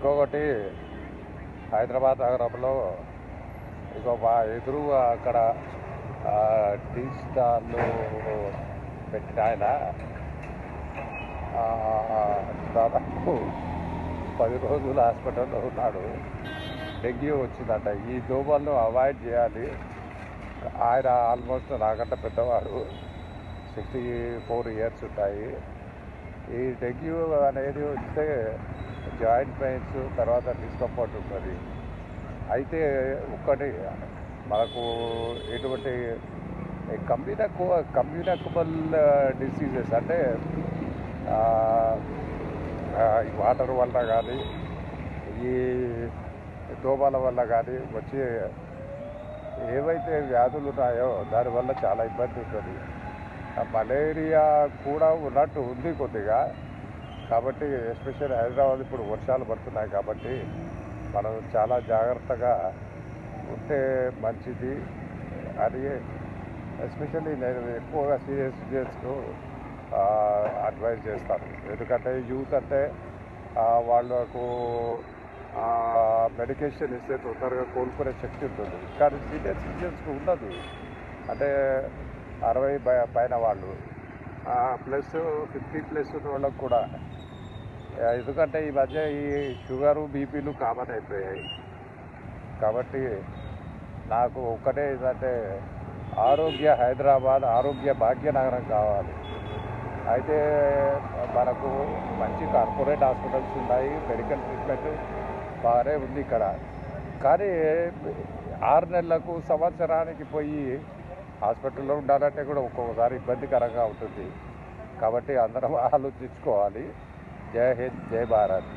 ఇంకొకటి హైదరాబాద్ నగరంలో మా ఎదురుగా అక్కడ టీ స్టాల్లో పెట్టిన ఆయన దాదాపు 10 రోజులు హాస్పిటల్లో ఉన్నాడు. డెంగ్యూ వచ్చిందంట. ఈ దోమలను అవాయిడ్ చేయాలి. ఆయన ఆల్మోస్ట్ నాకంటే పెద్దవాడు, 64 ఇయర్స్ ఉంటాయి. ఈ డెంగ్యూ అనేది వస్తే జాయింట్ పెయిన్స్, తర్వాత డిస్కంఫర్ట్ ఉంటుంది. అయితే ఒక్కటి మనకు ఎటువంటి కమ్యూనికబుల్ డిసీజెస్ అంటే ఈ వాటర్ వల్ల కానీ ఈ దోమల వల్ల కానీ వచ్చే ఏవైతే వ్యాధులు ఉన్నాయో దానివల్ల చాలా ఇబ్బంది ఉంటుంది. మలేరియా కూడా ఉన్నట్టు ఉంది కొద్దిగా. కాబట్టి ఎస్పెషల్లీ హైదరాబాద్ ఇప్పుడు వర్షాలు పడుతున్నాయి కాబట్టి మనం చాలా జాగ్రత్తగా ఉంటే మంచిది. అది ఎస్పెషల్లీ నేను ఎక్కువగా సీనియర్స్కు అడ్వైజ్ చేస్తాను. ఎందుకంటే యూత్ అంటే వాళ్ళకు మెడికేషన్ ఇస్తే తొందరగా కోలుకునే శక్తి ఉంటుంది. కానీ సీనియర్ సిటిజన్స్కి ఉండదు. అంటే 60 పైన వాళ్ళు ప్లస్ 50+ ఉన్న వాళ్ళకు కూడా. ఎందుకంటే ఈ మధ్య ఈ షుగరు, బీపీలు కామన్ అయిపోయాయి. కాబట్టి నాకు ఒక్కటే ఏంటంటే హైదరాబాద్ ఆరోగ్య భాగ్యనగరం కావాలి. అయితే మనకు మంచి కార్పొరేట్ హాస్పిటల్స్ ఉన్నాయి, మెడికల్ ట్రీట్మెంట్ బాగానే ఉంది ఇక్కడ. కానీ 6 నెలలకు, సంవత్సరానికి పోయి హాస్పిటల్లో ఉండాలంటే కూడా ఒక్కొక్కసారి ఇబ్బందికరంగా ఉంటుంది. కాబట్టి అందరం ఆలోచించుకోవాలి. జై హింద్, జై భారత్.